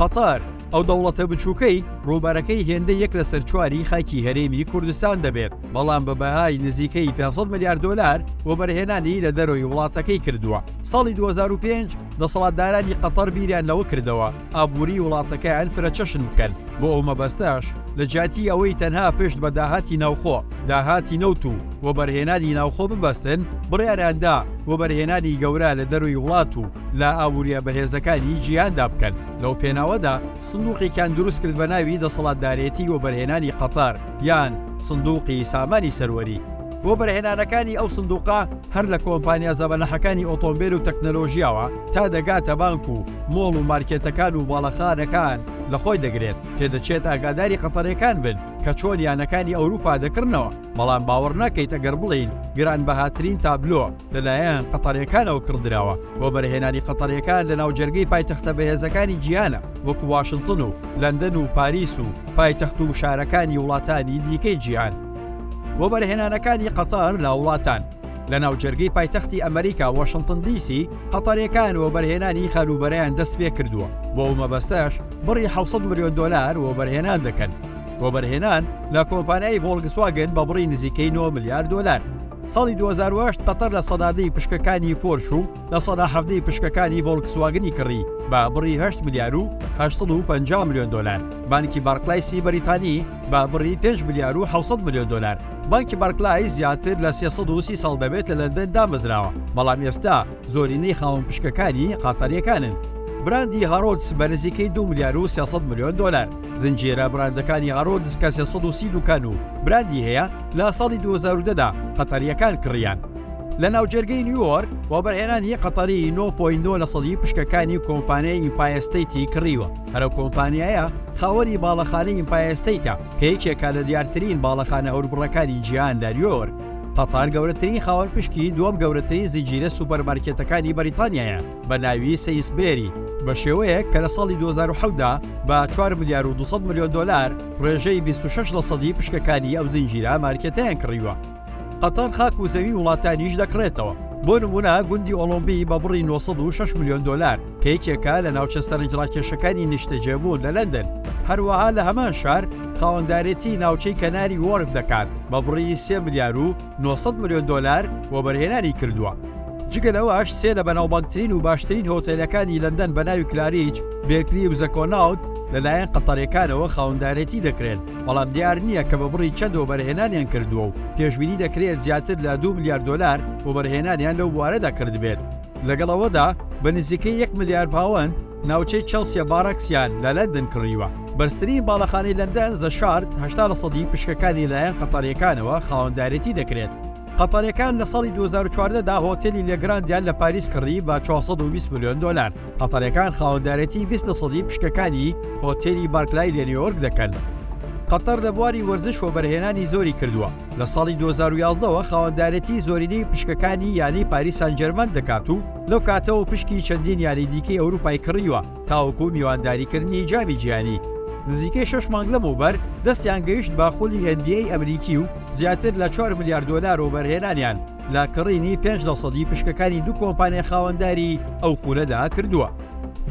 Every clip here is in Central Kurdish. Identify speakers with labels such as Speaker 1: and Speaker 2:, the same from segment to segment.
Speaker 1: قەتار ئەو دەوڵەتە بچووکەی ڕووبارەکەی هێندە یەک لە سەر چواری خاکی هەرێمی کوردستان دەبێت، بەڵام بە بەهای نزیکەی 500 ملیارد دلار وەبەرهێنانی لە دەرەوەی وڵاتەکەی کردووە. ساڵی 2005 دەسەڵاتدارانی قەتەر بیریان لەوە کردەوە ئابووری وڵاتەکەیان فرەچەشن بکەن، بۆ ئەو مەبەستەش لە جاتی ئەوەی تەنها پشت بە داهاتی ناوخۆ، داهاتی نەوت و وەبەرهێنانی ناوخۆ ببەستن، بڕیاریاندا وەبەرهێنانی گەورە لە دەروی وڵات و لە ئابووریە بەهێزەکانی جیهاندا بکەن. لەو پێناوەدا سندوقێکیان دروست کرد بە ناوی دەسەڵاتدارێتی وەبەرهێنانی قەتار یان سندوقی سامانی سەروەری. وەبەرهێنانەکانی ئەو سندوقا هەر لە کۆمپانیا زەبەنەحەکانی ئۆتۆمبیل و تەکنەلۆژیاوە تا دەگاتە بانک و مۆڵ و مارکێتەکان و باڵەخانەکان لە خۆی دەگرێت. پێدەچێت ئاگاداری قەتەرەکان بن کە چۆن یانەکانی ئەوروپا دەکردنەوە، بەڵام باوەڕ ناکەیت ئەگەر بڵین گرانبەهاترین تابلۆ لەلایەن قەتەریەکانەوە کردراوە. وەبەرهێنانی قەتەریەکان لە ناوجەرگەی پایتەختە بەهێزەکانی جیهانە، وەکو واشنگتن و لەندەن و پاریس و پایتەخت و شارەکانی وڵاتانی دیکەی جیهان. وەبەرهێنانەکانی قەتار لە وڵاتان لە ناوجەرگەی پایتەختی ئەمریکا واشنگتن دیسی قەتەریەکان وەبەرهێنانی خانوبەرەیان دەست پێ کردووە، بۆ ئەو مەبەستەش بڕی 700 ملیۆن دلار وەبەرهێنان دەکەن. وەبەرهێنان لە کۆمپانیای ڤۆڵکسواگن بە بڕی نزیکەی 9 ملیارد دلار. ساڵی 2008 قەتەر لە سەدادەی پشکەکانی پۆرش و لە سەدا هەفتەی پشکەکانی ڤۆڵکسواگنی کڕی بە بڕی 8 ملیار و 850 ملیۆن دلار. بانکی بارکلایسی بەریتانی بە بڕی 5 ملیار و 700 ملیۆن دلار. بانکی بارکلای زیاتر لە 330 ساڵ دەبێت لە لەندەن دامەزراوە، بەڵام ئێستا زۆرینەی خاوەن پشکەکانی قەتەریەکانن. براندی هارۆدس بە نزیکەی 2 ملیار و 300 ملیۆن دلار. زنجیرە براندەکانی هارۆدس کە 330 دوکان و براندی هەیە لە ساڵی 2010دا قەتەریەکان کڕیان. لە ناوجەرگەی نیویۆرک وەبەرهێنانی قەتەری 9.9 لە سەدی پشکەکانی کۆمپانیای ئیمپایەستەیتی کڕیوە. هەرە کۆمپانیایە خاوەنی باڵەخانەی ئیمپایەستەیتە کە یەکێکە لە دیارترین باڵەخانە هەوربڕەکانی جیهان لە نیویۆرک. قەتار گەورەترین خاوەن پشکی دووەم گەورەترین زنجیرە سوپەرمارکێتەکانی بەریتانیایە بە ناوی سەیسبێری، بە شێوەیەک کە لە ساڵی 2010دا بە 4 ملیار و 200 ملیۆن دلار ڕێژەی 26 لە سەدی پشکەکانی ئەو زنجیرە مارکێتەیان کڕیوە. قەتار خاک و زەوی وڵاتانیش دەکڕێتەوە. بۆ نمونە گوندی ئۆلۆمپی بە بڕی 906 ملیۆن دلار کە یەکێکە لە ناوچە سەرنجڕاکێشەکانی نیشتەجێبوون لە لەندەن. هەروەها لە هەمان شار خاوەندارێتی ناوچەی کەناری وۆرف دەکات بە بڕی 3 ملیار و 900 ملیۆن دلار وەبەرهێنانی کردووە. جگەلەوەش سێ لە بەناوبانگترین و باشترین هۆتێلەکانی لەندەن بە ناوی کلاریج، بێرکلی و زەکۆناوت لەلایەن قەتەریەکانەوە خاوەندارێتی دەکرێن، بەڵام دیار نییە کە بە بڕی چەند وەبەرهێنانیان کردووە و پێشبینی دەکرێت زیاتر لە 2 ملیار دلار وەبەرهێنانیان لەو بوارەدا کردبێت. لەگەڵەوەدا بە نزیکەی 1 ملیار پاوەند ناوچەی چەلسیە باڕەکسیان لە لەندەن کڕیوە. بەرزترین باڵەخانەی لەندەن زە شارد 80% پشکەکانی لایەن قەتەریەکانەوە خاوەندارێتی دەکرێت. قەتەریەکان لە ساڵی 2014دا هۆتێلی لێگراندیان لە پاریس کڕی بە 420 ملیۆن دلار. قەتەریەکان خاوەندارێتی 20% پشکەکانی هۆتێلی بارکلای لە نیویۆرک دەکەن. قەتەر لە بواری وەرزش وەبەرهێنانی زۆری کردووە. لە ساڵی 2011ەوە خاوەندارەتی زۆرینەی پشکەکانی یانی پاریس سان جەرمەن دەکات و لەو کاتەوە پشکی چەندین یاری دیکەی ئەوروپای کڕیوە تاوەکو میوانداریکردنی جامی جیهانی. نزیکەی 6 مانگ لەمەوبەر دەستیان گەیشت باخۆلی NBA ئەمریکی و زیاتر لە 4 ملیار دلار وەبەرهێنانیان لە کڕینی 5% پشکەکانی دوو کۆمپانیای خاوەنداری ئەو خونەدا کردووە.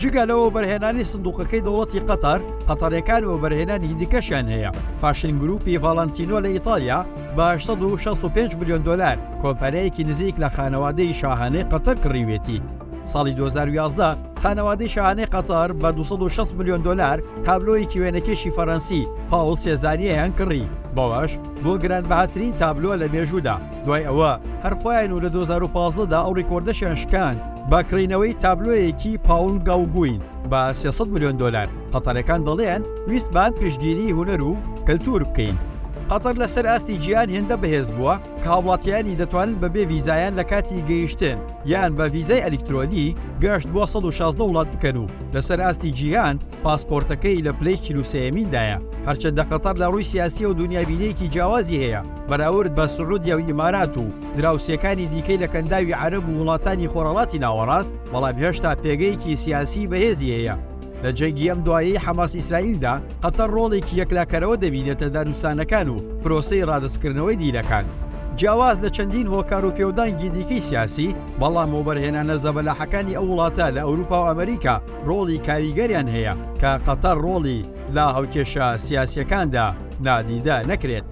Speaker 1: جگە لەوە بەرهێنانی سندوقەکەی دەوڵەتی قەتار، قەتەریەکان وەبەرهێنانی دیکەشیان هەیە. فاشن گروپی ڤالەنتینۆ لە ئیتالیا بە 865 ملیۆن دلار کۆمپانیایەکی نزیک لە خانەوادەی شاهانەی قەتەر کڕیوێتی. ساڵی 2011 خانەوادەی شاهانەی قەتار بە 260 ملیۆن دلار تابلۆیەکی وێنەکێشی فەڕەنسی پاوڵ سێزانیەیان کڕی، بەوەش بۆ گرانبەهاترین تابلۆ لە مێژوودا. دوای ئەوە هەرخۆیان و لە 2015دا ئەو ڕیکۆردەشیان شکاند با کڕینەوەی تابلۆیەکی پاول گاوگوین بە 300 ملیۆن دلار. قەتەرەکان دەڵێن ویستمان پشتگیری هونەر و کەلتور بکەین. قەتەر لەسەر ئاستی جیهان هێندە بەهێز بووە کە هاوڵاتیانی دەتوانن بەبێ ڤیزایان لە کاتی گەیشتن یان بە ڤیزای ئەلکترۆنی گەشت بۆ 116 وڵات بکەن و لەسەر ئاستی جیهان پاسپۆرتەکەی لە پلەی 43میندایە. هەرچەندە قەتەر لە ڕووی سیاسی و دنیابینەیەکی جیاوازی هەیە بەراورد بە سعودیا و ئیمارات و دراوسێکانی دیکەی لە کەنداوی عەرەب و وڵاتانی خۆرەڵاتی ناوەڕاست، بەڵام هێشتا پێگەیەکی سیاسی بەهێزی هەیە. لە جەنگی ئەم دوایی حەماس ئیسرائیلدا قەتەر ڕۆڵێکی یەکلاکەرەوە دەبینێتە دانوستانەکان و پرۆسەی ڕادستکردنەوەی دیلەکان. جیاواز لە چەندین هۆکار و پێودانگی دیکەی سیاسی، بەڵام وەبەرهێنانە زەبەلاحەکانی ئەو وڵاتە لە ئەوروپا و ئەمریکا ڕۆڵی کاریگەریان هەیە کە قەتەر ڕۆڵی لا هەوکێشە سیاسیەکاندا نادیدە نەکرێت.